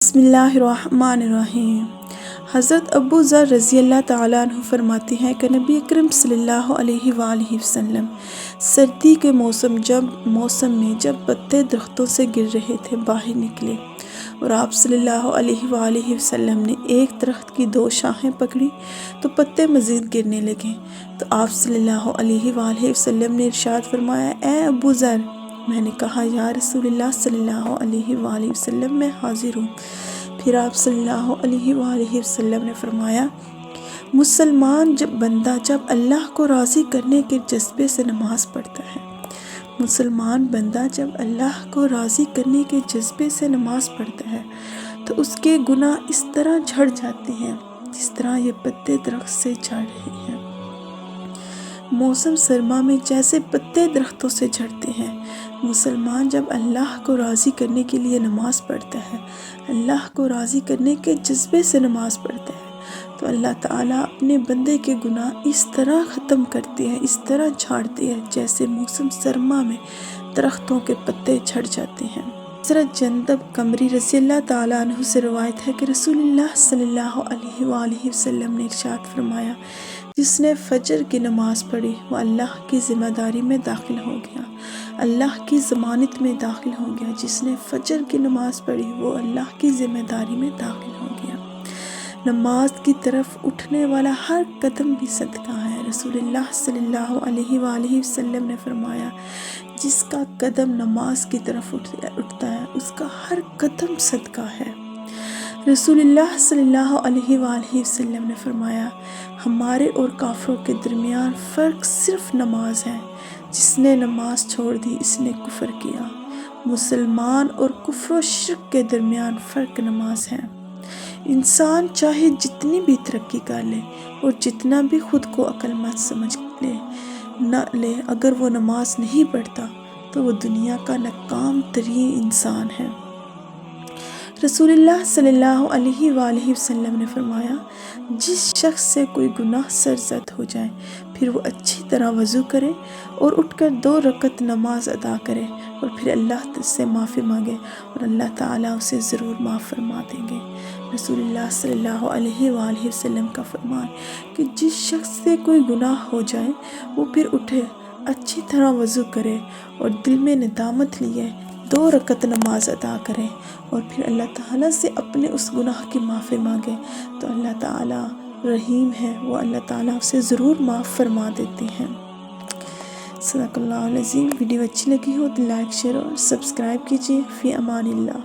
بسم اللہ الرحمن الرحیم۔ حضرت ابو ذر رضی اللہ تعالیٰ عنہ فرماتے ہیں کہ نبی اکرم صلی اللہ علیہ وآلہ وسلم سردی کے موسم میں جب پتے درختوں سے گر رہے تھے باہر نکلے اور آپ صلی اللہ علیہ وآلہ وسلم نے ایک درخت کی 2 شاخیں پکڑی تو پتے مزید گرنے لگے، تو آپ صلی اللہ علیہ وآلہ وسلم نے ارشاد فرمایا، اے ابو ذر! میں نے کہا، یا رسول اللہ صلی اللہ علیہ وآلہ وسلم، میں حاضر ہوں۔ پھر آپ صلی اللہ علیہ وآلہ وسلم نے فرمایا، مسلمان بندہ جب اللہ کو راضی کرنے کے جذبے سے نماز پڑھتا ہے، مسلمان بندہ جب اللہ کو راضی کرنے کے جذبے سے نماز پڑھتا ہے تو اس کے گناہ اس طرح جھڑ جاتے ہیں جس طرح یہ پتے درخت سے جھڑ رہے ہیں۔ موسم سرما میں جیسے پتے درختوں سے جھڑتے ہیں، مسلمان جب اللہ کو راضی کرنے کے لیے نماز پڑھتا ہے، اللہ کو راضی کرنے کے جذبے سے نماز پڑھتا ہے، تو اللہ تعالیٰ اپنے بندے کے گناہ اس طرح ختم کرتے ہیں، اس طرح جھاڑتے ہیں جیسے موسم سرما میں درختوں کے پتے جھڑ جاتے ہیں۔ حضرت جندب قمری رضی اللہ تعالیٰ عنہ سے روایت ہے کہ رسول اللہ صلی اللہ علیہ وآلہ وسلم نے ارشاد فرمایا، جس نے فجر کی نماز پڑھی وہ اللہ کی ذمہ داری میں داخل ہو گیا، اللہ کی ضمانت میں داخل ہو گیا۔ جس نے فجر کی نماز پڑھی وہ اللہ کی ذمہ داری میں داخل ہو گیا۔ نماز کی طرف اٹھنے والا ہر قدم بھی صدقہ ہے۔ رسول اللہ صلی اللہ علیہ وآلہ وسلم نے فرمایا، جس کا قدم نماز کی طرف اٹھتا ہے اس کا ہر قدم صدقہ ہے۔ رسول اللہ صلی اللہ علیہ وآلہ وسلم نے فرمایا، ہمارے اور کافروں کے درمیان فرق صرف نماز ہے، جس نے نماز چھوڑ دی اس نے کفر کیا۔ مسلمان اور کفر و شرک کے درمیان فرق نماز ہے۔ انسان چاہے جتنی بھی ترقی کر لے اور جتنا بھی خود کو عقل مند سمجھ لے، اگر وہ نماز نہیں پڑھتا تو وہ دنیا کا ناکام ترین انسان ہے۔ رسول اللہ صلی اللہ علیہ وآلہ وسلم نے فرمایا، جس شخص سے کوئی گناہ سرزد ہو جائے پھر وہ اچھی طرح وضو کرے اور اٹھ کر 2 رکعت نماز ادا کرے اور پھر اللہ سے معافی مانگے اور اللہ تعالیٰ اسے ضرور معاف فرما دیں گے۔ رسول اللہ صلی اللہ علیہ وآلہ وسلم کا فرمان کہ جس شخص سے کوئی گناہ ہو جائے وہ پھر اٹھے، اچھی طرح وضو کرے اور دل میں ندامت لیے 2 رکعت نماز ادا کرے اور پھر اللہ تعالیٰ سے اپنے اس گناہ کی معافی مانگے تو اللہ تعالیٰ رحیم ہے، وہ اللہ تعالیٰ اسے ضرور معاف فرما دیتے ہیں۔ صدق اللہ العظیم۔ ویڈیو اچھی لگی ہو تو لائک، شیئر اور سبسکرائب کیجیے۔ فی امان اللہ۔